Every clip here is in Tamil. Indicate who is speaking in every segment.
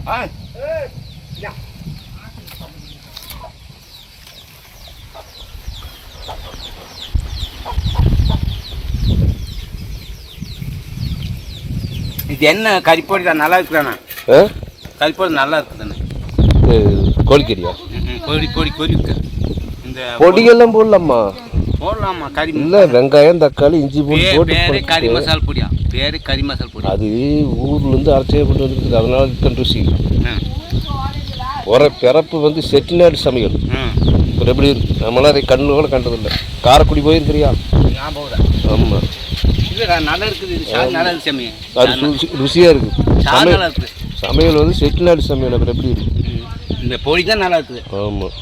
Speaker 1: இது என்ன கறிப்பொடி தான் நல்லா இருக்குதாண்ணா? கறிப்பொடி நல்லா இருக்குதாண்ணா.
Speaker 2: கோழிக்கறியா?
Speaker 1: பொடி பொடி பொடி இந்த
Speaker 2: பொடியெல்லாம் போடலாமா?
Speaker 1: போடலாமா? கறி
Speaker 2: இல்லை, வெங்காயம் தக்காளி இஞ்சி போட்டு
Speaker 1: பேரு கறி மசால் பொடியா? பேரு கறி மசால் பொடி. அது
Speaker 2: ஊர்லேருந்து அரைச்சே கொண்டு வந்துருக்குது, அதனால இருக்கன் ருசி. ஒரு பிறப்பு வந்து செட்டிநாடு சமையல். இப்போ எப்படி இருக்கு? நம்மளாம் அதை கண்ணு கூட கண்டதில்லை. காரைக்குடி போயிருக்கிறியா?
Speaker 1: நான் போகிறேன்.
Speaker 2: ஆமாம்,
Speaker 1: இல்லை நல்லா இருக்குது. நல்லா இருக்கு சமையல்.
Speaker 2: அது ருசியாக இருக்குது. சமையல் வந்து செட்டிநாடு சமையல். அப்புறம் எப்படி இருக்கு?
Speaker 1: இந்த பொடி தான் நல்லா இருக்குது.
Speaker 2: ஆமாம்,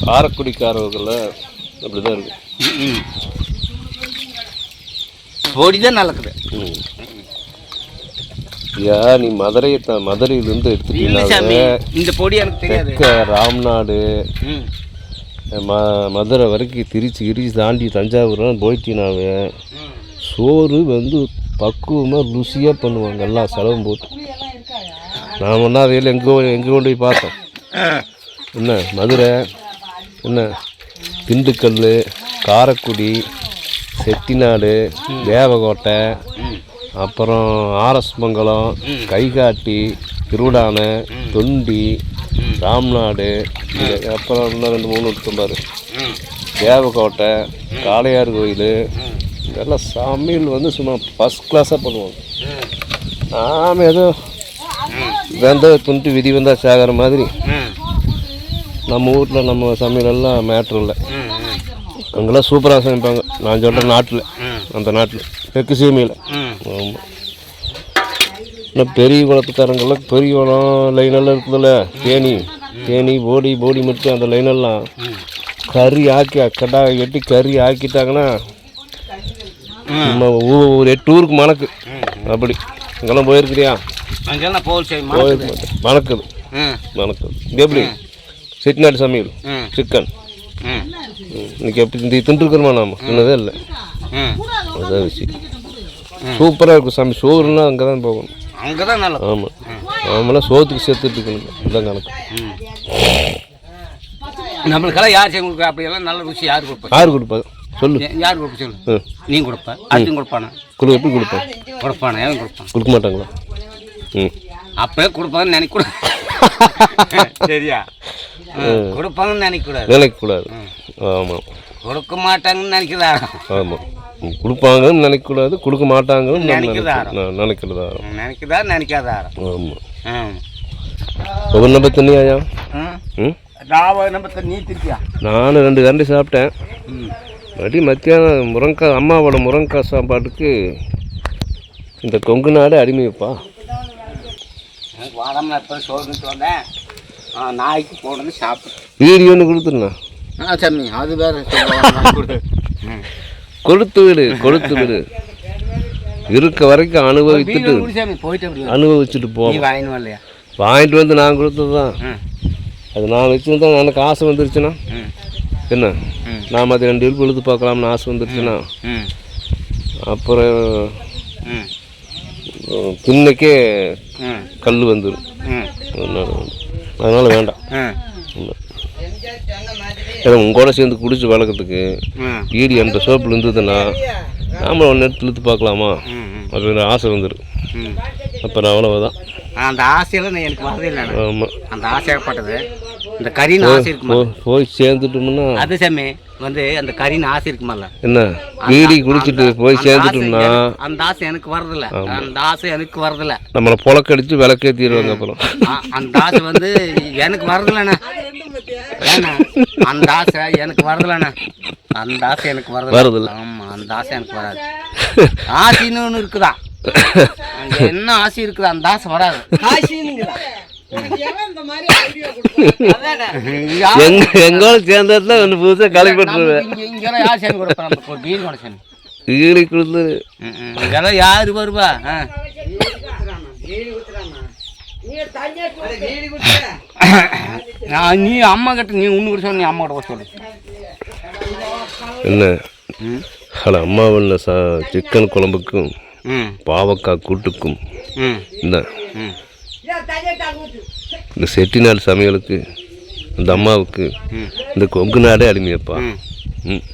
Speaker 2: காரைக்குடிக்காரவர்கள் அப்படி தான் இருக்குது.
Speaker 1: பொடி தான் நல்லா இருக்குது.
Speaker 2: நீ மதுரையிலேருந்து எடுத்துட்டீங்கன்னா
Speaker 1: இந்த பொடி எனக்கு தெரியாது.
Speaker 2: ராம்நாடு மதுரை வரைக்கும் திருச்சி தாண்டி தஞ்சாவூர்லாம் போயிட்டீங்கன்னாவே சோறு வந்து பக்குவமாக ருசியாக பண்ணுவாங்க, எல்லாம் செலவும் போட்டு. நான் ஒன்றா அதையில் எங்கே கொண்டு போய் பார்த்தோம். என்ன மதுரை, என்ன திண்டுக்கல், காரைக்குடி, செட்டிநாடு, தேவகோட்டை, அப்புறம் ஆர்எஸ் மங்கலம், கைகாட்டி, திருவிடானை, தொண்டி, ராம்நாடு, அப்புறம் இன்னும் 2-3 எடுத்தும்பார், தேவகோட்டை, காளையார் கோயில், இதெல்லாம் சமையல் வந்து சும்மா ஃபஸ்ட் கிளாஸாக பண்ணுவாங்க. நாம் ஏதோ வெந்த துண்டு விதி வந்தால் சாகிற மாதிரி நம்ம வீட்டில் நம்ம சமையலெல்லாம் மேட்ரு இல்லை. அங்கெல்லாம் சூப்பராக சமைப்பாங்க. நான் சொல்கிறேன் நாட்டில், அந்த நாட்டில் தெற்கு சீமையில். ஆமாம், இன்னும் பெரிய குளத்துக்காரங்கெல்லாம் பெரிய குளம் லைனெல்லாம் இருக்குதுல்ல, தேனி போடி மட்டும் அந்த லைனெல்லாம் கறி ஆக்கி கடா வெட்டி கறி ஆக்கிட்டாங்கன்னா நம்ம ஒரு 8 ஊருக்கு மணக்கு. அப்படி அங்கெல்லாம் போயிருக்கிறியா? மணக்குது. இது எப்படி செட்டிநாடு சமையல் சிக்கன் இன்னைக்கு எப்படி தின்றுருக்கிறோமா? நாம் இன்னதே இல்லை. அதான் விஷயம். சூப்பராக இருக்கும் சோறுன்னா அங்கே தான் போகணும். ஆமாம், நாமெல்லாம் சோத்துக்கு சேர்த்துட்டு இருக்கணும். அதுதான் கணக்கு.
Speaker 1: நம்மளுக்கெல்லாம் யார் செய்ய கொடுக்குறா? அப்படியெல்லாம் நல்ல ருசி யார் கொடுப்பா?
Speaker 2: யார் கொடுப்பா சொல்லு?
Speaker 1: யார் கொடுப்பா சொல்லு? நீ கொடுப்பா? அதுவும் கொடுப்பானா?
Speaker 2: எப்படி கொடுப்பேன்?
Speaker 1: கொடுப்பானா? ஏன் கொடுப்பான்?
Speaker 2: கொடுக்க மாட்டாங்களா?
Speaker 1: அப்பவே கொடுப்பாங்கன்னு நினைக்கூடாது. சரியா? கொடுப்பாங்கன்னு
Speaker 2: நினைக்கக்கூடாது. ஆமாம்,
Speaker 1: கொடுக்க மாட்டாங்கன்னு நினைக்கிறதா?
Speaker 2: ஆமாம், கொடுப்பாங்கன்னு நினைக்கக்கூடாது, கொடுக்க மாட்டாங்கன்னு நினைக்கிறதா?
Speaker 1: நினைக்காதா?
Speaker 2: ஆமாம். ஒரு நம்பர் தண்ணியாயா?
Speaker 1: நீ திருப்பியா?
Speaker 2: நான் 2 கரண்டி சாப்பிட்டேன். மத்தியானம் முருங்கைக்காய், அம்மாவோட முருங்கைக்காய் சாப்பாட்டுக்கு இந்த கொங்கு நாடு அடிமைப்பா.
Speaker 1: நாய்க்கு போடுறது சாப்பிட்டு
Speaker 2: வீடியோன்னு கொடுத்துருண்ணா.
Speaker 1: சாமி அது வேறு
Speaker 2: கொடுத்து விடு. இருக்க வரைக்கும் அனுபவிச்சுட்டு போவோம். வாங்கிட்டு வந்து நான் கொடுத்தது தான். அது நான் வச்சுருந்தா எனக்கு ஆசை வந்துருச்சுன்னா என்ன, நாம் அது 2 இழுப்பு இழுத்து பார்க்கலாம்னு ஆசை வந்துருச்சுன்னா அப்புறம் தின்னைக்கே கல் வந்துடும். அதனால் வேண்டாம். ஏன்னா உங்களோட சேர்ந்து குடிச்சு வளர்க்கறதுக்கு ஈடி அந்த சோப்பில் இருந்ததுன்னா நாம ஒன்று எடுத்து இழுத்து பார்க்கலாமா அப்படின்ற ஆசை வந்துடும். அப்புறம் அவ்வளவுதான்.
Speaker 1: அந்த ஆசையெல்லாம் எனக்கு வரதே இல்லை. ஆமாம், அந்த ஆசைப்பட்டது இந்த கறின்னு ஆசை இருக்குமா?
Speaker 2: போய் சேர்ந்துட்டோம்னா
Speaker 1: அது சாமி வந்து அந்த கறின்னு ஆசை இருக்குமால,
Speaker 2: என்ன வீடி குடிச்சிட்டு போய் சேர்ந்துட்டோம்னா
Speaker 1: அந்த ஆசை எனக்கு வரதில்லை. அந்த ஆசை எனக்கு வரதில்லை.
Speaker 2: நம்மளை புழக்கடிச்சு விளக்கேற்றிடுவாங்க. அப்புறம்
Speaker 1: அந்த ஆசை வந்து எனக்கு வரதில்லைண்ணா. ஏன்னா அந்த ஆசை எனக்கு வரதில்லைண்ணா. அந்த ஆசை எனக்கு வரதில்லை. ஆமாம், அந்த ஆசை எனக்கு வராது. ஆசைன்னு ஒன்று இருக்குதா? என்ன ஆசை இருக்குது? அந்த ஆசை வராது.
Speaker 2: எங்கோட சேர்ந்ததுல ஒன்று புதுசாக கலைப்பட்டுருவேன்.
Speaker 1: இங்கெல்லாம் யாரு வருவா? நீ அம்மா கிட்ட நீ ஒன்று கூட நீ அம்மா கிட்ட சொல்லு.
Speaker 2: என்ன அம்மாவில் சிக்கன் குழம்புக்கும் பாவக்காய் கூட்டுக்கும் இந்த இந்த செட்டிநாடு சமையலுக்கு இந்த அம்மாவுக்கு இந்த கொங்கு நாடே அடிமையப்பா. ம்,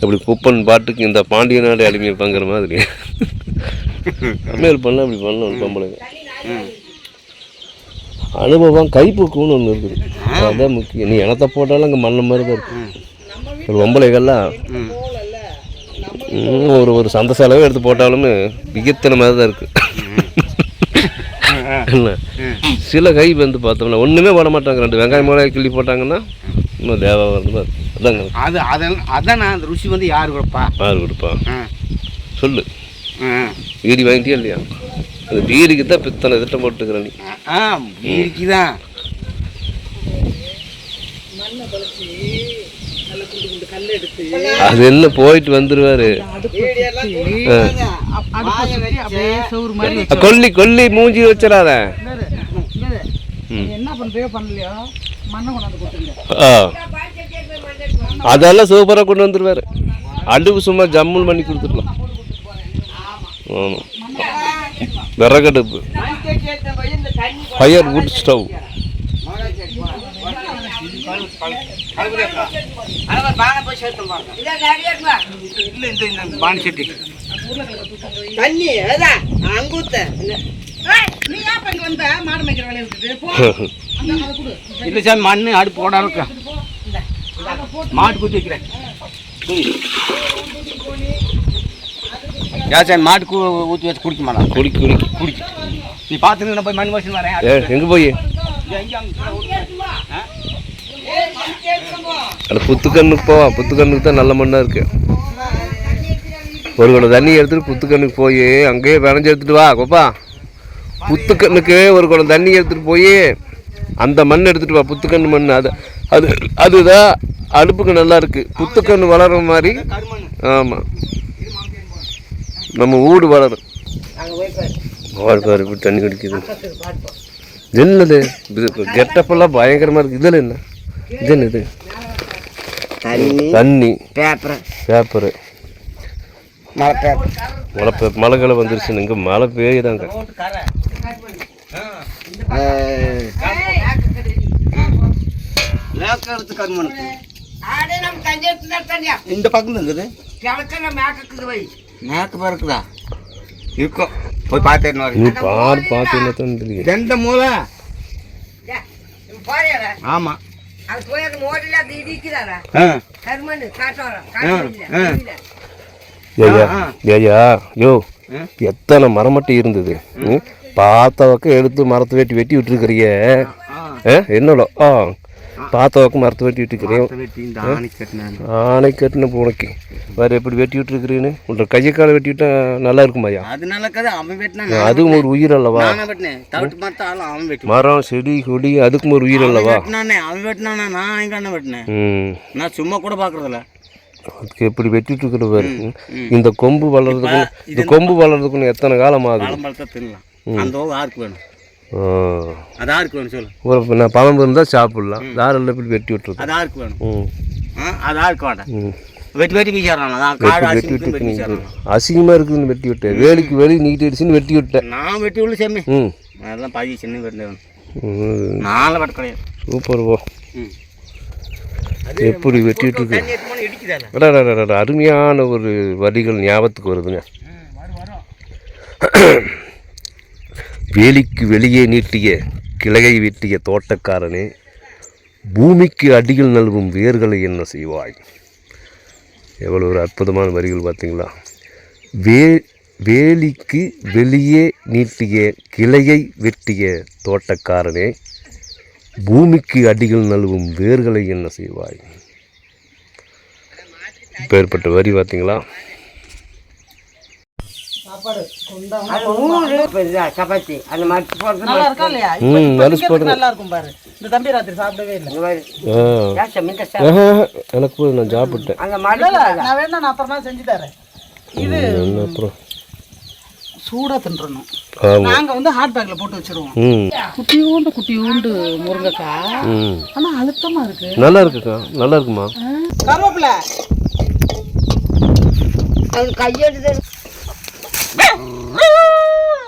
Speaker 2: அப்படி குப்பன் பாட்டுக்கு இந்த பாண்டிய நாடே அடிமையப்பாங்கிற மாதிரி சமையல் பண்ண அப்படி பண்ணணும். பொம்பளைங்க அனுபவம் கைப்பக்குவம்னு ஒன்று இருக்குது, அதுதான் முக்கியம். நீ இனத்தை போட்டாலும் அங்கே மண்ண மாதிரி தான் இருக்கு. ஒரு பொம்பளைகள்லாம் ஒரு சந்தை செலவே எடுத்து போட்டாலுமே விகத்தனை மாதிரி தான் இருக்கு. என்ன சில கை வந்து பார்த்தோம்னா ஒன்றுமே போட மாட்டாங்க, 2 வெங்காயம் மிளகாய் கிள்ளி போட்டாங்கன்னா இன்னும் தேவை வருது மாதிரி அதாங்க.
Speaker 1: அதான் அந்த ருசி வந்து யார் கொடுப்பா?
Speaker 2: யார் கொடுப்பா சொல்லு. பீடி வாங்கிட்டியா இல்லையா? அந்த பீடிக்கு தான் பித்தனை திட்டம் போட்டுக்கிறேன் நீ.
Speaker 1: பீடிக்கு தான்
Speaker 2: அது என்ன போயிட்டு வந்துருவாரு. கொல்லி கொல்லி மூஞ்சி வச்சிடாத. அதெல்லாம் சூப்பராக கொண்டு வந்துருவாரு. அடுப்பு சும்மா ஜம்முன்னு பண்ணி கொடுத்துடலாம். ஆமாம், விறகடுப்பு, ஃபயர் வுட் ஸ்டவ்.
Speaker 1: இல்லை சார், மண் அடுப்பு போட இருக்கா, மாட்டு குத்தி வைக்கிறேன். ஏன் சார் மாட்டுக்கு ஊற்றி வச்சு குடிக்க மாட்டா? குடிக்க நீ பார்த்துன்னு போய் மண் வச்சு வரேன்.
Speaker 2: எங்கே போய் அது புத்துக்கண்ணுக்கு போவா. புத்துக்கண்ணுக்கு தான் நல்ல மண்ணாக இருக்கு. ஒரு குடம் தண்ணி எடுத்துட்டு புத்துக்கண்ணுக்கு போய் அங்கேயே விளைஞ்சி எடுத்துட்டு வா கோப்பா. புத்துக்கண்ணுக்கு ஒரு குடம் தண்ணி எடுத்துகிட்டு போய் அந்த மண் எடுத்துகிட்டு வா, புத்துக்கண்ணு மண். அதுதான் அடுப்புக்கு நல்லா இருக்குது. புத்துக்கண்ணு வளர்கிற மாதிரி. ஆமாம், நம்ம ஊடு வளரும். இப்படி தண்ணி குடிக்குது. என்னது கெட்டப்பெல்லாம் பயங்கரமாக இருக்குது. இதில் என்ன இது? என்ன இது? தண்ணி, பேப்பரு, மழைக்காலம் வந்துருச்சுன்னு. இங்கே மழை பெய்யுதாங்க.
Speaker 1: இந்த பக்கம் இருக்குது மேற்கு இருக்குதா? இருக்கும், போய் பார்த்தேன்.
Speaker 2: பார்த்து
Speaker 1: ரெண்டு மூளை. ஆமாம்,
Speaker 2: யோ எத்தனை மரமட்டை இருந்தது. பார்த்தவக்க எடுத்து மரத்தை வெட்டி விட்டுருக்கிறிய. என்னோட பார்த்தவக்க மரத்தை வெட்டி விட்டுருக்கிறேன். ஆணை கட்டின பூனைக்கு வேறு எப்படி வெட்டி விட்டுருக்கிறேன்னு உன்ற கையை காலை வெட்டி விட்டா நல்லா இருக்குமாயா? அதுவும் ஒரு உயிர் அல்லவா? மரம் செடி கொடி அதுக்கும் ஒரு உயிர் அல்லவா?
Speaker 1: நான் சும்மா கூட பார்க்கறதில்ல.
Speaker 2: அதுக்கு எப்படி வெட்டிட்டு இருக்கிற பாரு. இந்த கொம்பு வளர்றதுக்குன்னு எத்தனை காலம் ஆகுது? நான் பழம் இருந்தால் சாப்பிடலாம். தாரில் எப்படி வெட்டி விட்டுருக்கு? அசிங்கமாக இருக்குதுன்னு வெட்டி விட்டேன். வேலிக்கு வெளி நீட்டிடுச்சுன்னு வெட்டி விட்டேன்.
Speaker 1: நான் வெட்டி விட செம்மி அதெல்லாம் பாதி சின்ன வெட்டினேன். நாளை வெட்ட கிடையாது.
Speaker 2: சூப்பர் போ. எப்படி வெட்டிட்டு இருக்கு. அருமையான ஒரு வரிகள் ஞாபகத்துக்கு வருதுங்க. வேலிக்கு வெளியே நீட்டிய கிளையை வெட்டிய தோட்டக்காரனே, பூமிக்கு அடியில் நல்கும் வேர்களை என்ன செய்வாய்? எவ்வளோ ஒரு அற்புதமான வரிகள் பார்த்தீங்களா? வேலிக்கு வெளியே நீட்டிய கிளையை வெட்டிய தோட்டக்காரனே, பூமிக்கு அடிகள் நல்கும் வேர்களை என்ன செய்வாய்? இப்பேற்பட்ட வரி பார்த்தீங்களா?
Speaker 3: சப்பாத்தி அந்த மாதிரி
Speaker 2: எனக்கு போய் நான் சாப்பிட்டேன். அப்புறம்
Speaker 4: சூடாக தின்றணும். நாங்கள் வந்து ஹாட் பேக்கில் போட்டு வச்சுருவோம். குட்டியூண்டு முருங்கைக்காய். ஆனால் அழுத்தமாக இருக்கு.
Speaker 2: நல்லா இருக்குக்கா, நல்லா இருக்குமா?
Speaker 4: கருவேப்பிலை
Speaker 3: அது கையெடுத்து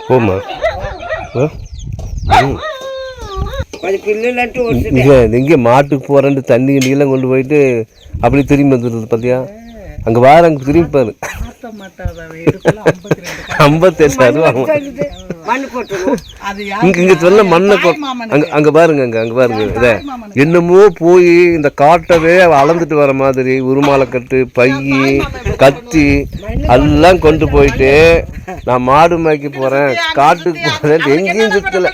Speaker 2: போமா.
Speaker 3: கொஞ்சம் பில்லுலன்ட்டு ஒரு
Speaker 2: இங்கே மாட்டுக்கு போகிறேன்ட்டு தண்ணி கிண்டியெல்லாம் கொண்டு போயிட்டு அப்படி திரும்பி வந்துடுறது பார்த்தியா அங்கே வார அங்கே திரும்பி பாரு 58 அதுவும்
Speaker 3: மண்ணு போட்டுருவோம்.
Speaker 2: இங்கே சொல்ல மண்ணை அங்கே பாருங்க அங்கே பாருங்க இதை என்னமோ போய் இந்த காட்டவே அளந்துட்டு வர மாதிரி உருமாலை கட்டு பை கத்தி எல்லாம் கொண்டு போயிட்டு நான் மாடு மேய்க்க போகிறேன் காட்டுக்கு போகிறேன் எங்கேயும் சுற்றலை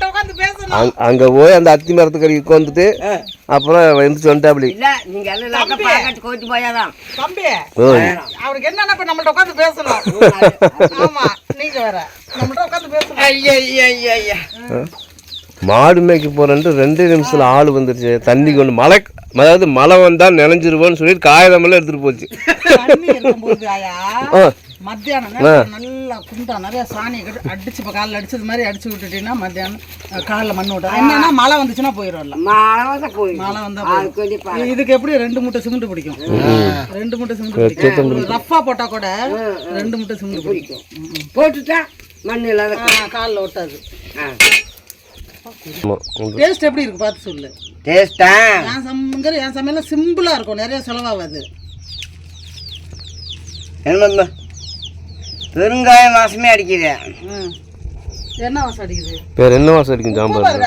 Speaker 2: அங்கே போய் அந்த அத்தி மரத்துக்கடி உட்காந்துட்டு அப்புறம் எழுந்துச்சு வந்துட்டாப்படி
Speaker 3: இல்ல நீங்க எல்லாம் பாக்கெட் கோச்சு போயாதான்
Speaker 4: தம்பி அவருக்கு என்னன்னா இப்ப நம்மள்ட்ட உட்காந்து பேசணும். ஆமா நீங்க வேற நம்மள்ட்ட உட்காந்து பேசணும்.
Speaker 3: ஐயா
Speaker 2: மாடு மேய்க்க போறேன்ட்டு 2 நிமிஷத்துல ஆள் வந்துருச்சு தண்ணி கொண்டு மழை அதாவது மழை வந்தா நினைஞ்சிருவோன்னு சொல்லிட்டு காகிதமெல்லாம் எடுத்துட்டு போச்சு.
Speaker 4: தண்ணி இருக்கும்போது ஆயா மத்தியானம் நல்லா குண்டா நிறைய சாணியை கட்டு அடிச்சு இப்போ காலில் அடிச்சது மாதிரி அடிச்சு விட்டுட்டீங்கன்னா மத்தியானம் காலில் மண்ணு விட்டா என்னன்னா மழை வந்துச்சுன்னா போயிடும்ல. மழை வந்தா இதுக்கு எப்படி 2 மூட்டை சிமெண்ட் பிடிக்கும். 2 மூட்டை சிமெண்ட் பிடிக்கும். ரஃப்பா போட்டா கூட 2 மூட்டை சிமெண்ட் பிடிக்கும்.
Speaker 3: போட்டுட்டா மண்ணு இல்லாத
Speaker 4: காலில் ஒட்டாது. டேஸ்ட் எப்படி இருக்கு பார்த்து சொல்லு.
Speaker 3: டேஸ்டா
Speaker 4: என் சமையல் சிம்பிளா இருக்கும், நிறைய செலவாகாது.
Speaker 3: என்ன பெருங்காயம் வாசமே அடிக்குது.
Speaker 4: என்ன வாசம் அடிக்குது?
Speaker 2: வேற என்ன வாசம் அடிக்கும்? சாம்பார்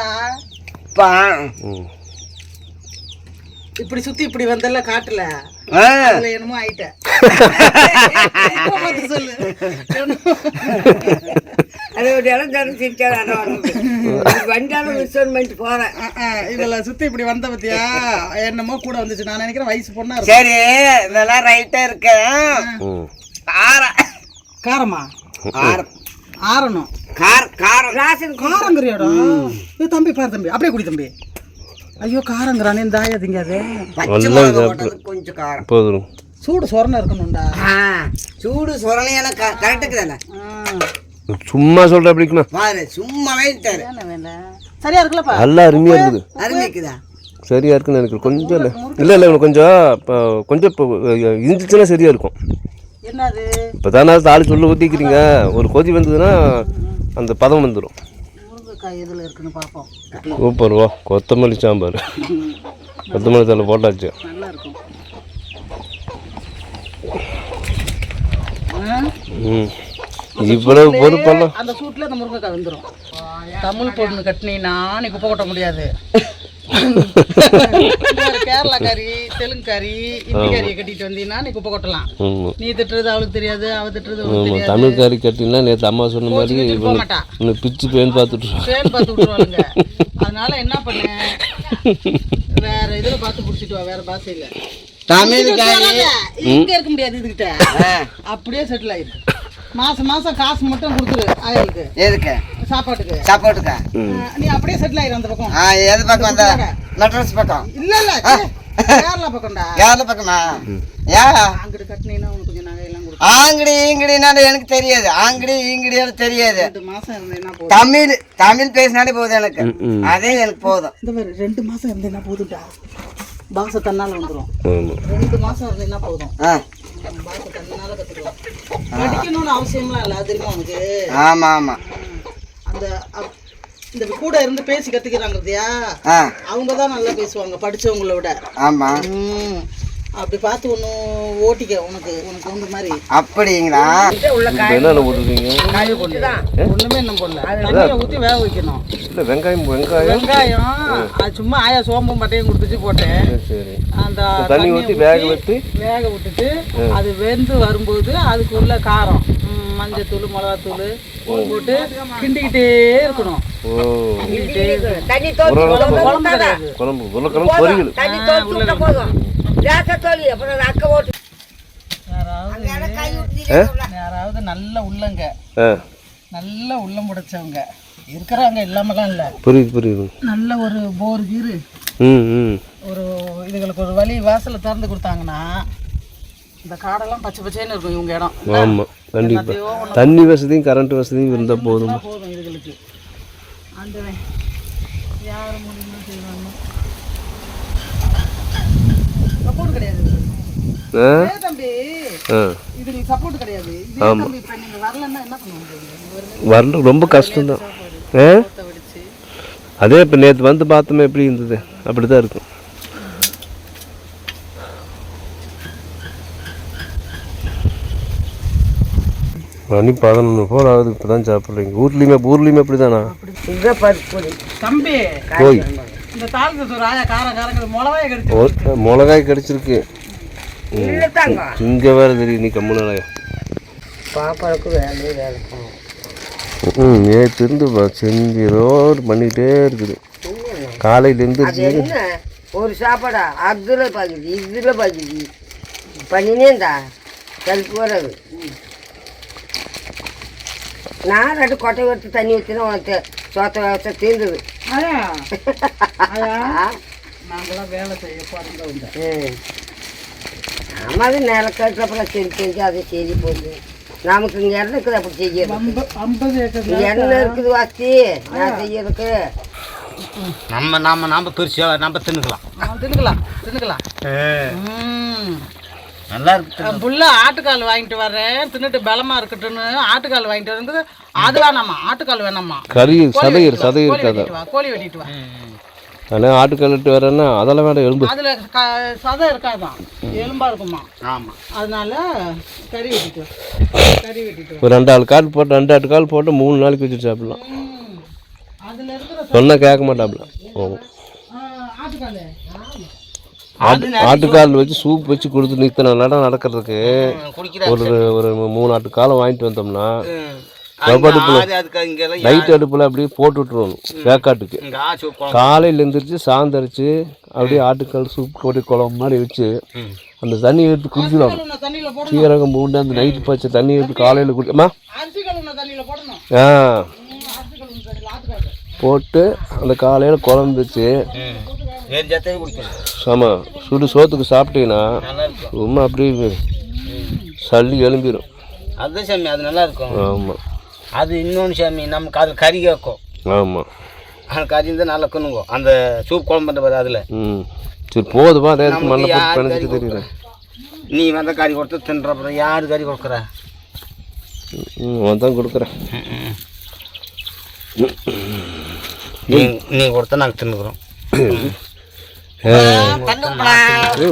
Speaker 4: இப்படி சுத்தி இப்படி வந்தல காட்டுல என்னமோ ஆயிட்ட சொல்லு. இதுல சுத்தி இப்படி வந்த பத்தியா என்னமோ கூட வந்துச்சு. நான் நினைக்கிறேன் வயசு பொண்ணா இருக்கு.
Speaker 3: சரி இதெல்லாம் ரைட்டா இருக்கு.
Speaker 4: காரமா ஆறணும்
Speaker 3: காரங்கிறியாடா
Speaker 4: தம்பி பாரு தம்பி அப்படியே குடி தம்பி. ஐயோ காரங்கிறானே தாயா திங்காது.
Speaker 3: கொஞ்சம் காரம்
Speaker 2: போதும்.
Speaker 4: சூடு சொரணை இருக்கணும்டா.
Speaker 3: சூடு சொரணையான கரெக்டுக்கு தானே.
Speaker 2: சும்மா சொல்ற அப்படிக்குமா
Speaker 3: பாரு சும்மாவே
Speaker 4: சரியா இருக்குல்லப்பா.
Speaker 2: நல்லா அருமையா இருக்குது.
Speaker 3: அருமைக்குதா
Speaker 2: சரியா இருக்குன்னு நினைக்கிறேன். கொஞ்சம் இல்லை கொஞ்சம் கொஞ்சம் இருந்துச்சுன்னா சரியா இருக்கும்.
Speaker 4: என்னது
Speaker 2: இப்போ தானே தாளி சொல்ல ஊற்றிக்கிறீங்க. ஒரு கொதி வந்ததுன்னா அந்த பதம் வந்துடும்.
Speaker 4: முருங்கைக்காய் எதில் இருக்குன்னு பார்ப்போம்.
Speaker 2: சூப்பர் வா கொத்தமல்லி சாம்பார். கொத்தமல்லி தலை போட்டாச்சு.
Speaker 4: நல்லா இருக்கும்.
Speaker 2: இவ்வளவு பொறுப்பெல்லாம்
Speaker 4: அந்த சூட்டில் அந்த முருங்கைக்காய் வந்துடும். தமிழ் பொண்ணு கட்டினீங்கன்னா நீ குப்பை கொட்ட முடியாது. கேரளா கறி தெலுங்கு கறி இந்தி கறியை கட்டிட்டு வந்தீங்கன்னா நீ குப்பை கொட்டலாம். நீ திட்டுறது அவளுக்கு தெரியாது, அவ திட்டுறது
Speaker 2: தமிழ் கறி கட்டினா நேற்று அம்மா சொன்ன மாதிரி போக பிச்சு பேன் பார்த்து
Speaker 4: விட்டுருவாங்க. அதனால என்ன பண்ண வேற இதுல பார்த்து பிடிச்சிட்டு வா. வேற பாசையில
Speaker 3: தமிழ்
Speaker 4: இங்க இருக்க முடியாது. இதுகிட்ட அப்படியே செட்டில் ஆயிருக்கு. மாசம் காசு மட்டும் கொடுத்துரு ஆயாளுக்கு. எதுக்கு? சாப்பாட்டுக்கு. நீ அப்படியே செட்டில் ஆயிரு அந்த பக்கம்.
Speaker 3: எது பக்கம்? அந்த மெட்ராஸ் பக்கம்
Speaker 4: இல்ல கேரளா பக்கம்டா.
Speaker 3: கேரளா பக்கமா?
Speaker 4: அங்கிட்டு கட்டினீங்கன்னா உனக்கு கொஞ்சம் நகையெல்லாம் கொடுக்கும்.
Speaker 3: ஆங்கடி ஈங்கடினா எனக்கு தெரியாது. ஆங்கடி ஈங்கடி தெரியாது.
Speaker 4: 2 மாசம் இருந்தேன்னா போதும்.
Speaker 3: தமிழ் பேசினாலே போதும் எனக்கு. அதே எனக்கு போதும்.
Speaker 4: இந்த மாதிரி 2 மாசம் இருந்தேன்னா போதும்டா. பாச தன்னால வந்துடும். 2 மாசம் இருந்தேன்னா போதும். பாச தன்னால கத்துக்கலாம். படிக்கணும்னு அவசியம்லாம் இல்லை. அது தெரியுமா உனக்கு?
Speaker 3: ஆமா ஆமா.
Speaker 4: அந்த இந்த கூட இருந்து பேசி கத்துக்கிறாங்கறியா அவங்க தான் நல்லா பேசுவாங்க படிச்சவங்கள விட.
Speaker 3: ஆமா.
Speaker 4: அப்படி பார்த்து ஒன்று ஓட்டிக்க உனக்கு வந்து மாதிரி.
Speaker 3: அப்படிங்களா?
Speaker 4: ஒண்ணுமே என்ன போடல. தண்ணியை ஊற்றி வேக வைக்கணும். வெங்காயம் அது சும்மா ஆயா சோம்பும் பட்டையும் கொடுத்துச்சு போட்டேன். அந்த தண்ணி ஊற்றி வேக விட்டுட்டு அது வெந்து வரும்போது அதுக்கு உள்ள காரம் மஞ்சத்தூள் மிளகாத்தூள் போட்டு கிண்டிக்கிட்டே இருக்கணும். யாராவது நல்ல உள்ளங்க நல்ல உள்ளம் முடிச்சவங்க இருக்கிறாங்க, இல்லாமலாம் இல்லை.
Speaker 2: புரியுது.
Speaker 4: நல்ல ஒரு போர் கீரு ஒரு இதுகளுக்கு ஒரு வழி வாசலை திறந்து கொடுத்தாங்கன்னா இந்த காடெல்லாம் பச்சை பச்சைன்னு இருக்கும் இவங்க இடம்.
Speaker 2: ஆமாம் கண்டிப்பாக. தண்ணி வசதியும் கரண்ட் வசதியும் இருந்தால் போதும்
Speaker 4: இதுகளுக்கு. அந்த யார் மூலியமா செய்வாங்க. சப்போர்ட் கிடையாது தம்பி. இதுக்கு சப்போர்ட் கிடையாது. தம்பி இப்போ நீங்கள் வரலன்னா என்ன பண்ணுவாங்க?
Speaker 2: வரல ரொம்ப கஷ்டம்தான். அதே இப்போ நேற்று வந்து பார்த்தோமே எப்படி இருந்தது அப்படி தான் இருக்கும். மணி 11 போல் ஆகுது, இப்போ தான் சாப்பிட்றீங்க. ஊர்லேயுமே அப்படி தானா?
Speaker 4: தம்பி
Speaker 2: போய்
Speaker 4: இந்த தாளத்து சோறு ஆயா காரங்கிறது மிளகாய் கடிச்சு
Speaker 2: மிளகாய் கடிச்சிருக்கு. இங்கே வேறு தெரியும் நீ கம்முனால
Speaker 3: பாப்பாவுக்கு வேலை
Speaker 2: நேற்று செஞ்சு ரோடு பண்ணிக்கிட்டே இருக்குது காலையிலேருந்து.
Speaker 3: என்ன ஒரு சாப்பாடா அதில் பாக்குது இதில் பாக்குது பண்ணினேந்தா கழுப்பு வராது. நான் 2 கொட்டை வறுத்து தண்ணி ஊற்றினா உனக்கு சோத்த வச்சா தீர்ந்தது.
Speaker 4: நாங்களாம் வேலை செய்ய போகிறோம்.
Speaker 3: ஆமாம், அது நிலக்கட்டு அப்புறம் செஞ்சு அதை செஞ்சு போகுது. நமக்கு இங்கே இடம் இருக்குது அப்படி செய்யறது.
Speaker 4: 50 ஏக்கர்
Speaker 3: எண்ணெய் இருக்குது வாசி நான் செய்யறதுக்கு.
Speaker 1: நம்ம பெருசாக நம்ம தின்னுக்கலாம். நல்லா இருக்கு.
Speaker 4: புள்ள ஆட்டுக்கால் வாங்கிட்டு வரேன் தின்னுட்டு பலமா இருக்கட்டும்னு ஆட்டுக்கால் வாங்கிட்டு வந்து அது வேணாமா, ஆட்டுக்கால் வேணாமா,
Speaker 2: கறி சதை இருக்காது.
Speaker 4: கோழி வெட்டிட்டு வா.
Speaker 2: ஆனால் ஆட்டுக்கால் இட்டு வரேன்னா அதெல்லாம் வேண்டாம், எலும்பு
Speaker 4: அதுல சதை இருக்காதான், எலும்பா இருக்குமா.
Speaker 1: ஆமாம்,
Speaker 4: அதனால கறி வெட்டிட்டு
Speaker 2: ஒரு 2 ஆட்டுக்கால் போட்டு 2 ஆட்டுக்கால் போட்டு 3 நாளைக்கு வச்சுட்டு சாப்பிடலாம்.
Speaker 4: அதுல இருக்கிற
Speaker 2: சொன்னா கேட்க மாட்டாப்புல.
Speaker 4: ஆட்டுக்கால்
Speaker 2: ஆட்டுக்கால் வச்சு சூப் வச்சு கொடுத்து இத்தனை நடம் நடக்கிறதுக்கு ஒரு 3 ஆட்டுக்காலம் வாங்கிட்டு வந்தோம்னா நைட் அடுப்பில் அப்படியே போட்டு விட்டுருவோம் வேக்காட்டுக்கு. காலையில் எழுந்திரிச்சு சாந்தரிச்சு அப்படியே ஆட்டுக்கால் சூப் போட்டு குழம்பு மாதிரி வச்சு அந்த தண்ணி எடுத்து குடிச்சிடுவாங்க. சீரகம் பூண்டு அந்த நைட்டு பச்சை தண்ணி எடுத்து காலையில் குடிக்கமா போட்டு அந்த காலையில் குழம்பு வச்சு ஆமாம் சுடு சோத்துக்கு சாப்பிட்டீங்கன்னா ரொம்ப அப்படியே சளி எழும்பிடும்.
Speaker 1: அதுதான் சாமி, அது நல்லா இருக்கும்.
Speaker 2: ஆமாம்,
Speaker 1: அது இன்னொன்று சாமி, நமக்கு அது கறி கேட்கும்.
Speaker 2: ஆமாம்,
Speaker 1: அந்த கறி இருந்தால் நல்லா கொண்ணுங்க அந்த சூப் குழம்பு பண்ணுற பாரு அதில்.
Speaker 2: சரி போதுமா, அதே மண்ணை போட்டு பிணைச்சிட்டு தெரியல.
Speaker 1: நீ வந்த கறி கொடுத்து தின்ற அப்புறம் யார் கறி கொடுக்குற?
Speaker 2: தான் கொடுக்குறேன்.
Speaker 1: நீ கொடுத்தா நாங்கள் தின்னுக்குறோம்.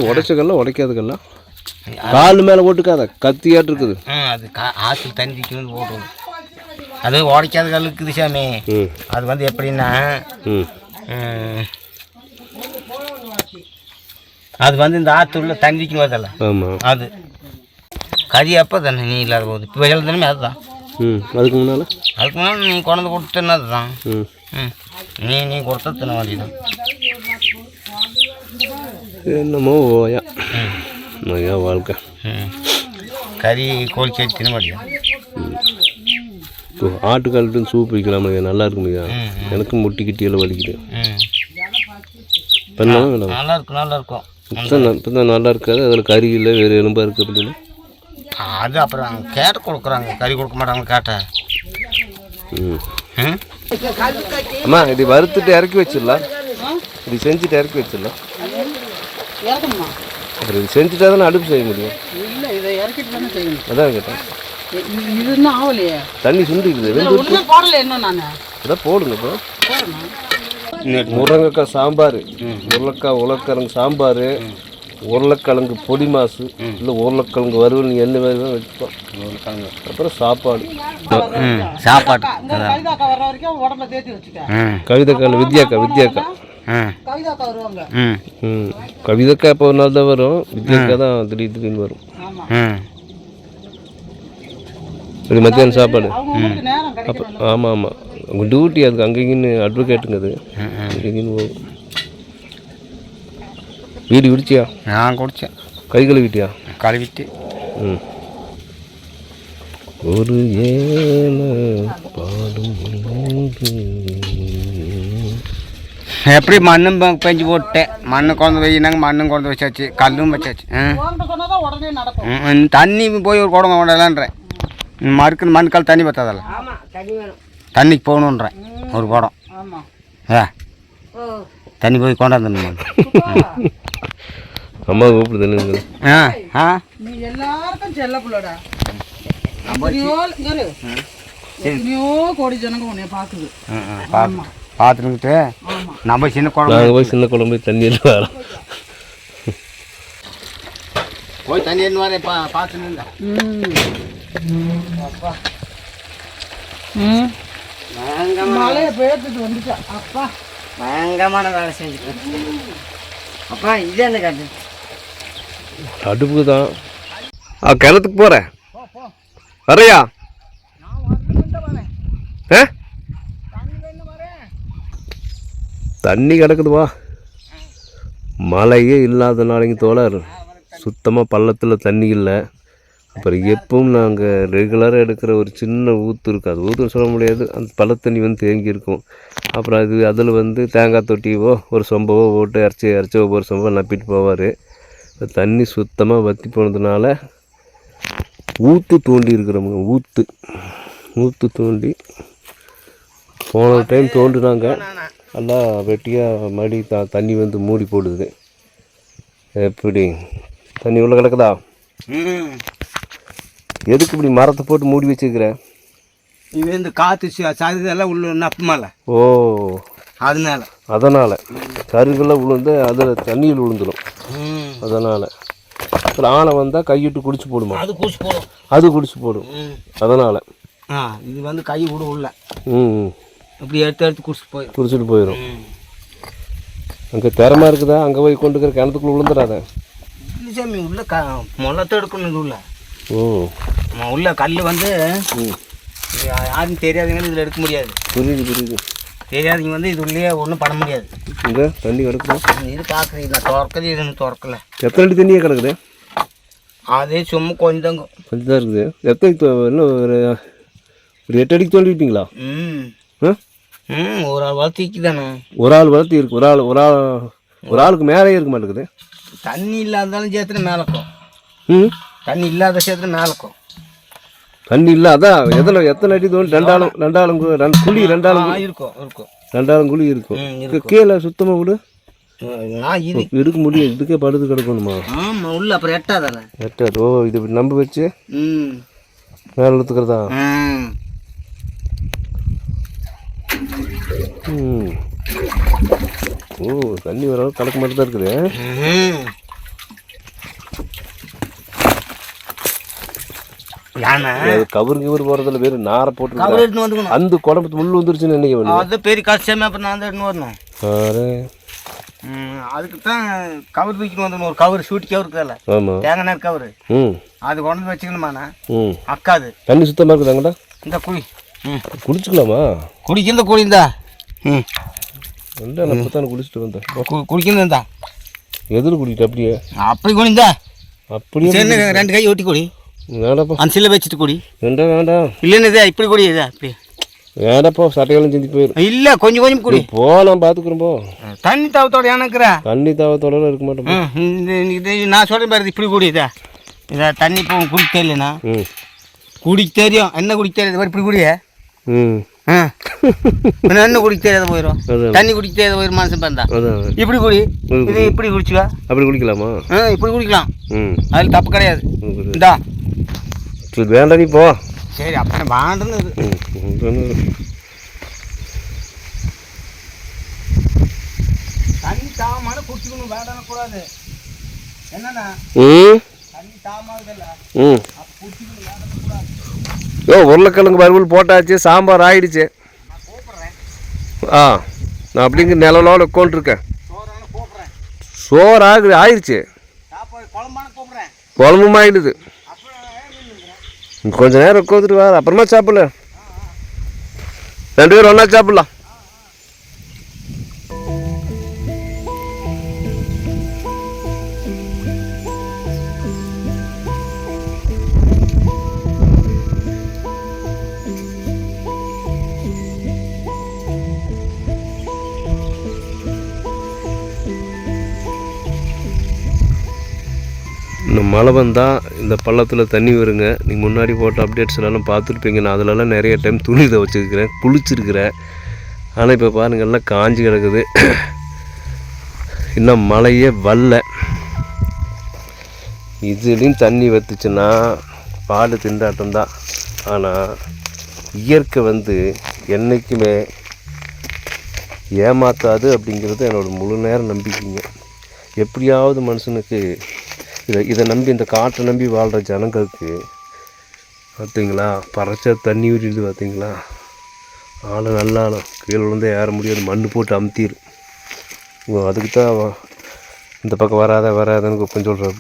Speaker 2: உடைச்சக்கெல்லாம் உடைக்காதுக்கெல்லாம் கால் மேலே போட்டுக்காத கத்தியாட்டு இருக்குது.
Speaker 1: அது ஆற்றுல தண்ணி வைக்கணும்னு போட்டுருவோம். அது உடைக்காத கல் இருக்குது சாமி. அது வந்து எப்படின்னா அது வந்து இந்த ஆற்றுல தண்ணி வைக்கணும் வருதல்ல.
Speaker 2: ஆமாம்,
Speaker 1: அது கறி அப்போ தானே நீ இல்லாத போகுது. இப்போ வெயில் தானே அதுதான்.
Speaker 2: அதுக்கு முன்னால்
Speaker 1: நீ கொண்டு கொடுத்தேன்னா அதுதான். நீ கொடுத்தா தின வேண்டியதான்.
Speaker 2: என்னமோ ஓயா நோயா வாழ்க்கை.
Speaker 1: கறி கோழி சேர்த்து தின வேண்டியதான்.
Speaker 2: ஆட்டுக்கால்ட்டு சூப் வைக்கலாம் நல்லா இருக்கும் ஐயா. எனக்கும் முட்டி கிட்டியெல்லாம் வலிக்குது.
Speaker 1: நல்லா இருக்கும்.
Speaker 2: இப்போ தான் நல்லா இருக்காது. அதில் கறி இல்லை, வேறு எலும்பாக இருக்குது அப்படின்னு.
Speaker 1: அது அப்புறம் கேட்ட கொடுக்குறாங்க, கறி கொடுக்க மாட்டாங்க கேட்ட.
Speaker 2: அம்மா இது வறுத்துட்டு இறக்கி வச்சிடலாம். இது செஞ்சுட்டு இறக்கி வச்சிடலாம். அப்புறம் இது செஞ்சுட்டா தானே அடுப்பு செய்ய முடியும். அதான் கேட்டேன். தண்ணி சுண்டிக்குது. அதான் போடுங்க. இப்போ முருங்கைக்காய் சாம்பார், உருளைக்கிழங்கு சாம்பார், உருளைக்கிழங்கு பொடி மாசு, இல்லை உருளைக்கிழங்கு வறுவல் என்ன மாதிரி தான் வச்சுப்போம். அப்புறம் சாப்பாடு கவிதாக்கா வித்யாக்கா கவிதாக்கா இப்போ ஒரு நாள் தான் வரும். வித்யாக்கா தான் திடீர்னு வரும். இது மத்தியானம் சாப்பாடு. ஆமாம், உங்கள் டியூட்டி அதுக்கு அங்கேங்கின்னு அட்வொகேட்டுங்க. அது அங்கேங்கின்னு போகும். வீடு குடிச்சியா?
Speaker 1: நான் குடித்தேன்.
Speaker 2: கை கழுவிட்டியா?
Speaker 1: கழுவிட்டு
Speaker 2: ஒரு ஏழை பாடும்
Speaker 1: எப்படி மண்ணும் பெஞ்சு போட்டேன். மண்ணு குழந்தை வைனாங்க, மண்ணும் குழந்தை வச்சாச்சு, கல்லும் வச்சாச்சு. தண்ணி போய் ஒரு குடம் கொண்டலான்றேன். மறுக்கு மண்ணுக்கால் தண்ணி பத்தாதல்ல, தண்ணிக்கு போகணுன்றேன் ஒரு குடம். தண்ணி போய் கொண்டாந்து
Speaker 2: அம்மா கூப்பிடுது.
Speaker 4: நீ எல்லாருக்கும் செல்ல பிள்ளடா. எத்தனையோ கோடி ஜனங்க உன்னைய பார்க்குது.
Speaker 1: பார்த்துக்கிட்டு நம்ம சின்ன குழம்பு
Speaker 2: நாங்கள் போய் சின்ன குழம்பு தண்ணி எடுத்து வரோம்.
Speaker 1: போய் தண்ணி என்ன வரேன் பார்த்துன்னு
Speaker 4: மழையை பேர்த்துட்டு வந்துட்டா அப்பா.
Speaker 3: பயங்கரமான வேலை செஞ்சுட்டேன். அப்பா இது என்ன காட்டு?
Speaker 2: அடுப்புக்கு தான். கிணத்துக்கு போகிறேன் வரையா? தண்ணி கிடக்குதுவா. மழையே இல்லாத நாளைக்கு தோழர் சுத்தமாக பள்ளத்தில் தண்ணி இல்லை. அப்புறம் எப்பவும் நாங்கள் ரெகுலராக எடுக்கிற ஒரு சின்ன ஊற்று இருக்குது, அது ஊற்று சொல்ல முடியாது, அந்த பள்ளத்தண்ணி வந்து தேங்கி இருக்கும். அப்புறம் அதில் வந்து தேங்காய் தொட்டியவோ ஒரு சொம்பவோ போட்டு இறச்சி ஒவ்வொரு சொம்போ நப்பிட்டு போவார். தண்ணி சுத்தமாக வற்றி போனதுனால ஊற்று தோண்டி இருக்கிறோமுங்க. ஊற்று தோண்டி போன டைம் தோண்டினாங்க, நல்லா வெட்டியாக மடி தண்ணி வந்து மூடி போடுது. எப்படி தண்ணி உள்ள கிடக்குதா? எதுக்கு இப்படி மரத்தை போட்டு மூடி வச்சுருக்கிறேன்?
Speaker 1: இது இந்த காற்று சருதெல்லாம் உள்ள நப்புமால.
Speaker 2: ஓ,
Speaker 1: அதனால்
Speaker 2: சருகெல்லாம் விழுந்து அதில் தண்ணியில் விழுந்துடும். அதனால் அப்புறம் ஆனை வந்தால் கையிட்டு குடிச்சு போடுமா? அது குடிச்சு போடும். அதனால்
Speaker 1: இது வந்து கை விட உள்ள இப்படி எடுத்து
Speaker 2: குடிச்சிட்டு போயிடும். அங்கே திறமா இருக்குதா? அங்கே போய் கொண்டு இருக்கிற கிணத்துக்குள்ள விழுந்துடாத.
Speaker 1: இல்லை சாமி, உள்ள முளத்தை எடுக்கணும். உள்ள உள்ள கல் வந்து யாரும் தெரியாதவங்க இதில் எடுக்க முடியாது.
Speaker 2: புரியுது.
Speaker 1: தெரியாதவங்க வந்து இது உள்ளே ஒன்றும் பண்ண முடியாது.
Speaker 2: இங்கே தண்ணி கிடக்குது.
Speaker 1: இது பார்க்குறீங்க, நான் திறக்குது, இது திறக்கல.
Speaker 2: எத்தனை அடி தண்ணியாக கிடக்குது?
Speaker 1: அதே சும்மா கொஞ்சம் தான்
Speaker 2: இருக்குது. எத்தனை இன்னும் ஒரு 8 அடிக்கு தோண்டிட்டீங்களா?
Speaker 1: ஒரு ஆள் வளர்த்திக்கு தானே.
Speaker 2: ஒரு ஆள் வளர்த்தி இருக்கு. ஒரு ஆளுக்கு மேலே இருக்க மாட்டேங்குது.
Speaker 1: தண்ணி இல்லாதாலும் சேர்த்துட்டு மேலக்கும். தண்ணி இல்லாத சேர்த்துட்டு மேலக்கும்.
Speaker 2: தண்ணி இல்லை, அதான் எத்தனை அடி தோண்டி ரெண்டாளும் குழி ரெண்டாளும் குழி இருக்கும். கீழே சுத்தமாக விடு. எடுக்க முடியும். இதுக்கே படுத்து கிடக்கணுமா?
Speaker 1: ஆமாம், உள்ள அப்புறம் எட்டாது.
Speaker 2: ஓ, இது நம்ப வச்சு மேலே எடுத்துக்கிறதா? ஓ, தண்ணி வர கலக்க மட்டும் தான் இருக்குது. கவர் போறதுல வேறு நாரை போட்டு அந்த குழம்பு முள் வந்துருச்சுன்னு நினைக்க
Speaker 1: பெரிய கஷ்டமே. அப்புறம் நான் தான் வரணும். அதுக்கு தான் கவர் தூக்கிட்டு வந்து ஒரு கவர் சூட்டி கவர் இருக்குல்ல, தேங்காய் நேரம் கவர், அது கொண்டு வச்சுக்கணுமாண்ணா. அக்காது
Speaker 2: தண்ணி சுத்தமாக இருக்குதாங்கடா.
Speaker 1: இந்த குழி
Speaker 2: குடிச்சுக்கலாமா?
Speaker 1: குடிக்கிறத குழிந்தா
Speaker 2: தான் குடிச்சிட்டு வந்தேன்.
Speaker 1: குடிக்கிறதா
Speaker 2: எதில் குடிக்கிட்டு அப்படியே
Speaker 1: அப்படி குழிந்தா
Speaker 2: அப்படியே
Speaker 1: 2 கை ஓட்டி குடி.
Speaker 2: வேண்டாப்பா,
Speaker 1: அந்த சில்ல வச்சுட்டு குடி.
Speaker 2: வேண்டாம்
Speaker 1: இல்லைன்னு இதா இப்படி குடி. இதா இப்படி
Speaker 2: வேண்டாப்பா, சட்டையெல்லாம் செஞ்சு போயிடும்.
Speaker 1: இல்லை, கொஞ்சம் குடி.
Speaker 2: போலாம், பார்த்துக்குறோம். போ.
Speaker 1: தண்ணி தாவத்தோட ஏனக்குற
Speaker 2: தண்ணி தாவத்தோட இருக்க மாட்டோம்.
Speaker 1: நான் சொல்கிறேன் பாரு, இப்படி குடி. இதா தண்ணி இப்போ குடிக்க தெரியலண்ணா. குடிக்க தெரியும், என்ன குடிக்க தெரியாது. இப்படி குடிய என்ன குடிக்க தெரியாத போயிடும். தண்ணி குடிக்க தெரியாத போயிடும் மனுஷன் பார்த்தா. இப்படி குடி. இது இப்படி குடிச்சுக்கா.
Speaker 2: அப்படி குடிக்கலாமா?
Speaker 1: இப்படி குடிக்கலாம். அதில் தப்பு கிடையாது. இந்தா
Speaker 2: வேண்டாம், நீ போ.
Speaker 1: சரி, அப்போ வாண்டது தண்ணி தாமான குடிச்சுக்கணும். வேண்டாம் கூடாது. என்னண்ணா தண்ணி தாமாவதில்ல குடிச்சுக்கணும். வேண்டாம் கூடாது.
Speaker 2: உருளைக்கிழங்கு வறுவல் போட்டாச்சு, சாம்பார் ஆயிடுச்சு. நான் அப்படிங்க நிலவோட உட்காந்துருக்கேன். சோறு ஆயிடுச்சு. குழம்பும் ஆயிடுது. கொஞ்ச நேரம் உட்காந்துட்டு வர, அப்புறமா சாப்பிடல. 2 பேரும் ஒன்றா சாப்பிடலாம். இந்த மழை வந்தால் இந்த பள்ளத்தில் தண்ணி வருங்க. நீங்கள் முன்னாடி போட்ட அப்டேட்ஸ் எல்லாம் பார்த்துருப்பீங்க. நான் அதிலலாம் நிறைய டைம் துணி துவைச்சிருக்கிறேன், குளிச்சிருக்கிறேன். ஆனால் இப்போ பாருங்கள், எல்லாம் காஞ்சி கிடக்குது. இன்னும் மழையே வரல. இதுலேயும் தண்ணி வத்துச்சுன்னா பாடு திண்டாட்டம் தான். ஆனால் இயற்கை வந்து என்றைக்குமே ஏமாத்தாது அப்படிங்கிறது என்னோடய முழு நேர நம்பிக்கைங்க. எப்படியாவது மனுஷனுக்கு இதை நம்பி, இந்த காற்றை நம்பி வாழ்கிற ஜனங்களுக்கு பார்த்தீங்களா, பறைச்சா தண்ணி ஊற்றிடுது பார்த்தீங்களா, ஆளை நல்ல ஆளும் கீழே விழுந்து ஏற முடியாது, மண் போட்டு அமுத்திடும். அதுக்கு தான் இந்த பக்கம் வராதன்னு கொஞ்சம் சொல்கிறாரு.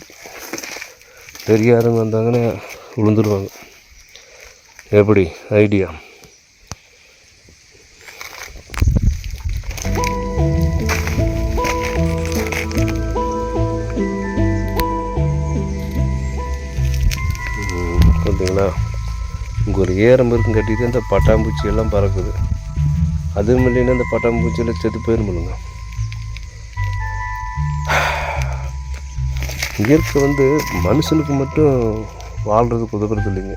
Speaker 2: தெரியாதவங்க வந்தாங்கன்னா விழுந்துருவாங்க. எப்படி ஐடியா? பார்த்தீங்களா, இங்கே ஒரு ஏரம் இருக்கும் கட்டிட்டு அந்த பட்டாம்பூச்சி எல்லாம் பறக்குது. அதுவும் இல்லைன்னா அந்த பட்டாம்பூச்சியில் செத்து போயிருமில்லுங்க. இயற்கை மனுஷனுக்கு மட்டும் வாழ்கிறதுக்கு உதவுறது இல்லைங்க.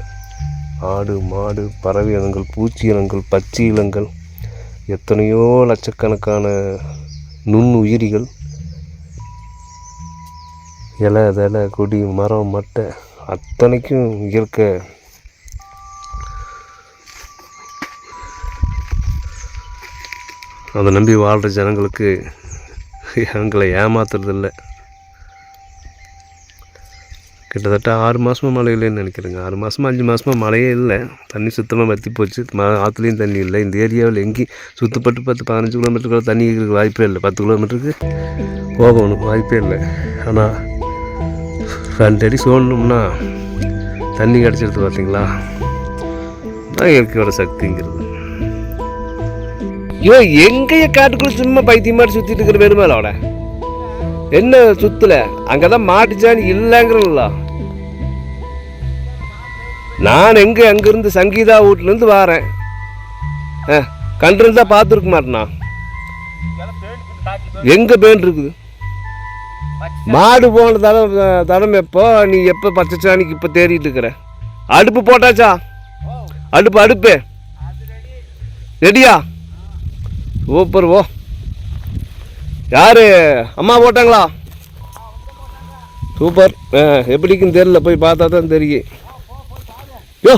Speaker 2: ஆடு மாடு பறவை இனங்கள், பூச்சி இனங்கள், பச்சை இனங்கள், எத்தனையோ லட்சக்கணக்கான நுண்ணுயிரிகள், இலை தலை கொடி மரம் மட்டை அத்தனைக்கும் இயற்கை அதை நம்பி வாழ்கிற ஜனங்களுக்கு எங்களை ஏமாத்துறதில்லை. கிட்டத்தட்ட 6 மாதமாக மழை இல்லைன்னு நினைக்கிறேங்க. 6 மாதமாக 5 மாதமாக மழையே இல்லை. தண்ணி சுத்தமாக வற்றி போச்சு. ஆற்றுலேயும் தண்ணி இல்லை. இந்த ஏரியாவில் எங்கேயும் சுத்தப்பட்டு 10-15 கிலோமீட்டருக்கு தண்ணி இருக்கிறதுக்கு வாய்ப்பே இல்லை. 10 கிலோமீட்டருக்கு போகணும், வாய்ப்பே இல்லை. ஆனால் 2 அடி சோழணும்னா தண்ணி கிடச்சிடுது. பார்த்தீங்களா, தான் இயற்கையோட சக்திங்கிறது. ஐயோ, எங்கேயே காட்டுக்குள்ள சும்மா பைத்தியமாட்டு சுற்றிட்டு இருக்கிற பெருமாளோட என்ன சுத்தல, அங்கதான் மாட்டுச்சாணி இல்லைங்கிறல்ல. நான் அங்கிருந்து சங்கீதா வீட்டிலேருந்து வாரேன், கண்டிருந்தா பார்த்துருக்க மாட்டேனா? எங்கே பெயிண்ட் இருக்குது? மாடு போன தடம் எப்போ? நீ எப்போ பச்சை சாணிக்கு இப்போ தேடிட்டு இருக்கிற? அடுப்பு போட்டாச்சா? அடுப்பு ரெடியா? சூப்பர். ஓ, யாரு அம்மா போட்டாங்களா? சூப்பர். எப்படிக்குன்னு தெரியல, போய் பார்த்தா தான் தெரியும். யோ,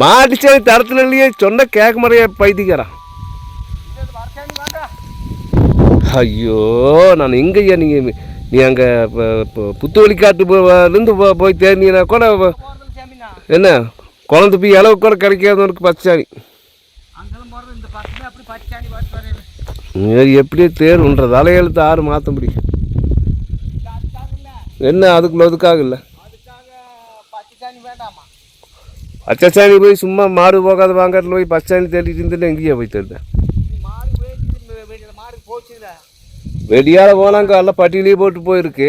Speaker 2: மாட்டுச்சாணி தரத்துல இல்லையே, சொன்ன கேட்க முறைய பைத்திக்கிறான். ஐயோ, நான் எங்கய்யா நீ அங்கே புத்துவலிக்காட்டுலேருந்து போய் தேர்ந்தீங்கன்னா கூட என்ன குழந்தை போய் அளவு கூட கிடைக்காதவனுக்கு பச்சாணி எப்படியே தேர்வுன்ற தலையெழுத்து 6 மாற்ற முடியும். என்ன அதுக்குள்ள அதுக்காக இல்லை, பச்சைச்சாணி போய் சும்மா மாடு போகாத வாங்கறதுல போய் பச்சாணி தேடிட்டு இருந்துட்டு எங்கேயா போய் தேடுதேன். வெடியால் போனாங்க, எல்லாம் பட்டியலையே போட்டு போயிருக்கு.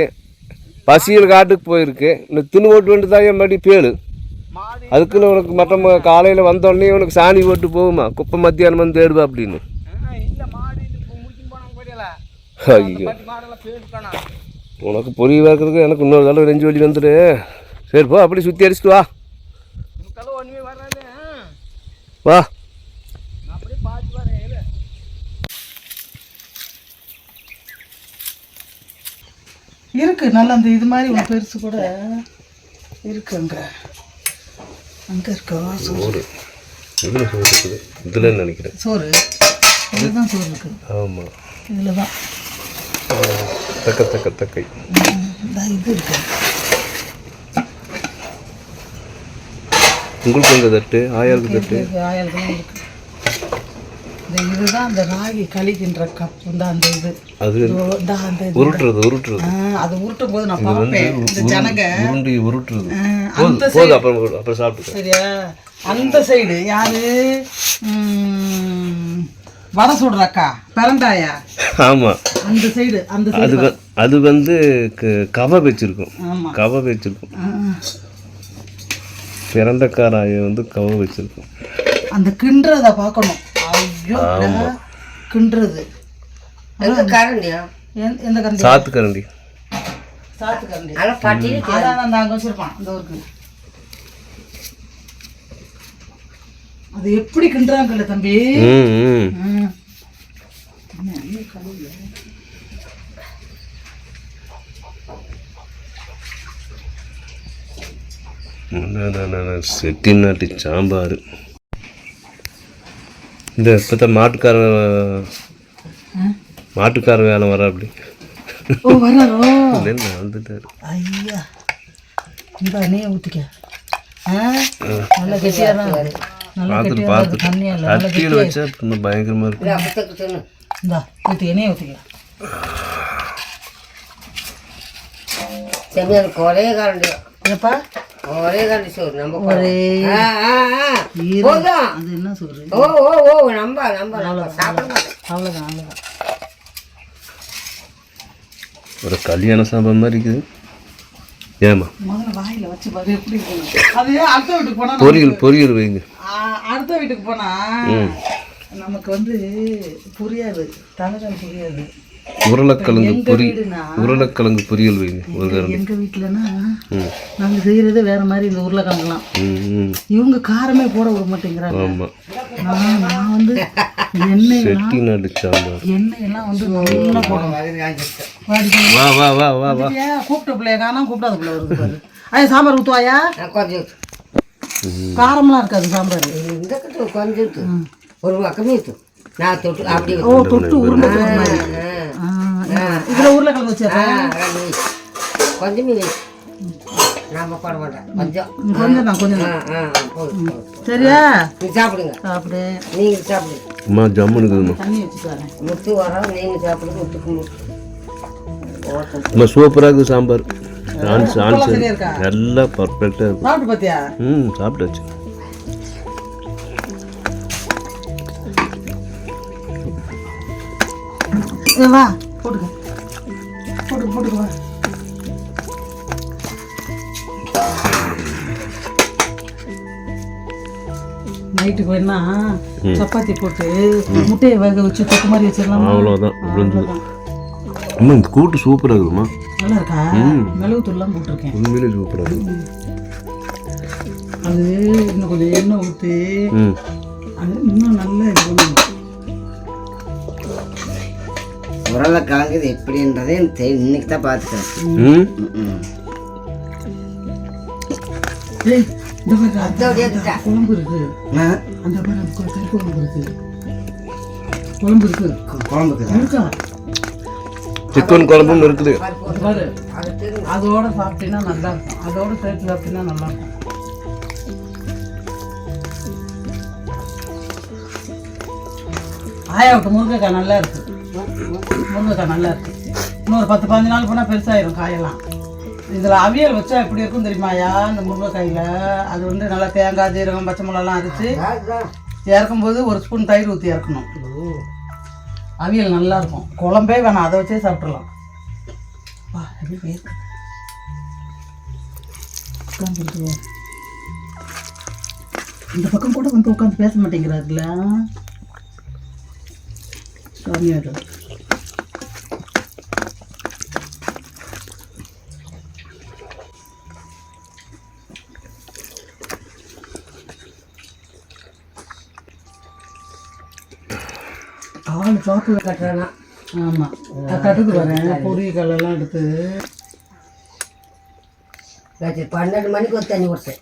Speaker 2: பசியில் காட்டுக்கு போயிருக்கு. இந்த தின்னு ஓட்டு வேண்டு தான் என் மறுபடி பேழு. அதுக்குன்னு உனக்கு மற்ற காலையில் வந்தோடனே உனக்கு சாணி போட்டு போகுமா? குப்பை மத்தியானம் வந்து தேடுவா அப்படின்னு. ஐயோ, உனக்கு பொரிய வைக்கிறதுக்கு எனக்கு இன்னொரு தடவை 2 வழி வந்துடு. சரி போ, அப்படி சுற்றி அடிச்சுட்டு வா.
Speaker 4: இருக்கு நல்லா அந்த இது மாதிரி ஒரு பெருசு கூட இருக்கு. அங்கே இருக்கா
Speaker 2: சோறு? இதில் சோறு இருக்குது. இதில் நினைக்கிறேன் சோறு.
Speaker 4: இதில் தான் சோறு இருக்குது.
Speaker 2: ஆமாம்,
Speaker 4: இதில் தான்
Speaker 2: தக்கை
Speaker 4: இது இருக்கு.
Speaker 2: உங்களுக்கு எங்கே தட்டு? ஆயாளுக்கு தட்டு.
Speaker 4: ஆயாளுக்கு இருக்கு. இதுதான் அந்த ராகி கழிக்கின்ற கப்பு தான். அந்த இது அது
Speaker 2: உருட்டுறது
Speaker 4: அது உருட்டும் போது நான் பார்ப்பேன். இந்த ஜனங்க
Speaker 2: உருட்டுறது
Speaker 4: அந்த சைடு அப்புறம் சாப்பிட்டு சரியா? அந்த சைடு யாரு வடை சுடுறக்கா பெரண்டாயா?
Speaker 2: ஆமாம்,
Speaker 4: அந்த சைடு
Speaker 2: அது கவை வச்சிருக்கும். கவை வச்சிருக்கும். பிரண்டக்காராய கவை வச்சிருக்கும்.
Speaker 4: அந்த கிண்டுறத பார்க்கணும். ஐயோ, கிண்டுறது
Speaker 3: கரண்டியா?
Speaker 2: எந்த கரண்டி? சாத்து கரண்டி.
Speaker 4: அதான் அங்கே வச்சிருப்பான் அந்த ஊருக்கு. அது எப்படி கிண்டுறாங்கல்ல தம்பி.
Speaker 2: செட்டிநாட்டு சாம்பார். இந்த இப்போத்த மாட்டுக்காரன் மாட்டுக்கார வேலை வர அப்படி
Speaker 4: ஓ வராரோ
Speaker 2: என்ன வந்துட்டாரு.
Speaker 4: ஐயா இந்த எண்ணெயை ஊற்றிக்க நல்லா கெட்டியாக தான் நல்லா
Speaker 2: பார்த்துட்டு
Speaker 4: கெட்டியாக
Speaker 2: பார்த்துட்டு
Speaker 4: தண்ணி இல்லை
Speaker 2: சட்டியில் வச்சா இன்னும் பயங்கரமாக இருக்கும்.
Speaker 3: அப்பத்துக்கு தின்னு
Speaker 4: இந்தா ஊற்றி எண்ணெயை ஊற்றிக்க
Speaker 3: செம்மையான ஒரே கரண்டி
Speaker 4: ஏப்பா
Speaker 3: ஒரே கரண்டி சோறு நம்ம
Speaker 4: ஒரே
Speaker 3: போதும்.
Speaker 4: அது என்ன சொல்கிறது
Speaker 3: ஓ ஓ ஓ நம்ம சாப்பிடுங்க.
Speaker 4: அவ்வளோதான் அவ்வளோதான்
Speaker 2: ஒரு கல்யாண சாம்பார் மாதிரி இருக்குது. ஏமா
Speaker 4: முதல்ல வாயில் வச்சு பாரு எப்படி இருக்கணும். அது அடுத்த வீட்டுக்கு போனால்
Speaker 2: பொரியல் வைங்க.
Speaker 4: அடுத்த வீட்டுக்கு போனால் நமக்கு வந்து புரியாது தலைகள் புரியாது.
Speaker 2: உருளைக்கிழங்கு பொரியல் வைங்க ஒரு கரண்டி.
Speaker 4: எங்கள் வீட்டிலன்னா நாங்கள் செய்கிறது வேற மாதிரி இந்த உருளைக்கிழங்குலாம் இவங்க காரமே போட விட மாட்டேங்கிறாங்க.
Speaker 2: ஆமாம்
Speaker 4: நான் வந்து எண்ணெய்
Speaker 2: செட்டிநாடு சாம்பார்
Speaker 4: எண்ணெயெல்லாம் வந்து நல்லா போடணும்.
Speaker 2: வா வா வா வா வா
Speaker 4: கூப்பிட்ட பிள்ளைய காணாம கூப்பிடாத பிள்ளை வருது பாரு. ஐயா சாம்பார் ஊற்றுவாயா?
Speaker 3: கொஞ்சம்
Speaker 4: காரம்லாம் இருக்காது சாம்பார்.
Speaker 3: இந்த கொஞ்சம் ஒரு பக்கமே இருக்கு. நான் தொட்டு அப்படி
Speaker 4: ஓ தொட்டு உருண்டை மாதிரி இதில் உருளைக்கிழங்கு வச்சிடறேன்.
Speaker 3: கொஞ்சம் மீன் நாம போட மாட்டேன் கொஞ்சம்
Speaker 4: கொஞ்சம் தான் கொஞ்சம் தான் சரியா?
Speaker 3: நீ சாப்பிடுங்க.
Speaker 4: சாப்பிடு
Speaker 3: நீங்கள் சாப்பிடுங்க.
Speaker 2: அம்மா ஜம்முன்னு இருக்குதும்மா.
Speaker 4: தண்ணி வச்சுட்டு வரேன்.
Speaker 3: முத்து வரோம் நீங்கள் சாப்பிடுங்க. முத்துக்கு
Speaker 2: அம்மா சூப்பராக இருக்குது சாம்பார்.
Speaker 4: சரியா இருக்கா?
Speaker 2: எல்லாம் பர்ஃபெக்டாக இருக்கும்.
Speaker 4: சாப்பிட்டு பார்த்தியா?
Speaker 2: சாப்பிட்டாச்சு.
Speaker 4: வா போட்டுக்க போட்டுக்க வா. நைட்டுக்கு வேணா சப்பாத்தி போட்டு முட்டையை வேக வச்சு தொக்கு மாதிரி வச்சிடலாம்.
Speaker 2: அவ்வளோதான் முடிஞ்சது. அம்மா இந்த கூட்டு சூப்பராக இருக்குதும்மா.
Speaker 4: நல்லா இருக்கா? மிளகு தூள்லாம் போட்டிருக்கேன்.
Speaker 2: உண்மையிலே சூப்பராக இருக்குது.
Speaker 4: அது இன்னும் கொஞ்சம் எண்ணெய் ஊற்றி அது இன்னும் நல்லா இது பண்ணணும்.
Speaker 3: உருளைக்கிழங்கு எப்படின்றதே இன்னைக்கு தான் பார்த்துக்கிறேன்.
Speaker 4: குழம்பு இருக்கு அந்த கறி குழம்பு இருக்கு. குழம்பு இருக்கு இருக்கா?
Speaker 2: சிக்கன் குழம்பும் இருக்குது.
Speaker 4: பாரு அதோட சாப்பிட்டீங்கன்னா நல்லா இருக்கும். அதோட சேர்த்து சாப்பிட்டீங்கன்னா நல்லா இருக்கும். ஆயாவுக்கு முருங்கைக்காய் நல்லா இருக்கு. முருங்கைக்காய் நல்லா இருக்கு. இன்னொரு 10-15 நாள் போனால் பெருசாயிரும் காயெல்லாம். இதில் அவியல் வச்சா எப்படி இருக்கும் தெரியுமாயா? இந்த முருங்கைக்காயில் அது வந்து நல்லா தேங்காய் ஜீரகம் பச்சை மிளகாலாம் அரைச்சி இறக்கும்போது ஒரு ஸ்பூன் தயிர் ஊற்றி இறக்கணும். அவியல் நல்லா இருக்கும். குழம்பே வேணாம், அதை வச்சே சாப்பிட்றலாம். வா எப்படி உட்காந்து இந்த பக்கம் கூட வந்து உட்காந்து பேச மாட்டேங்கிறாருல சாமியார். ஆள் சாப்பிட கட்டுறானா? ஆமாம் கட்டுக்கு வரேன். பொரி கல்லெல்லாம் எடுத்து
Speaker 3: 12 மணிக்கு ஒரு தண்ணி கொடுத்தேன்.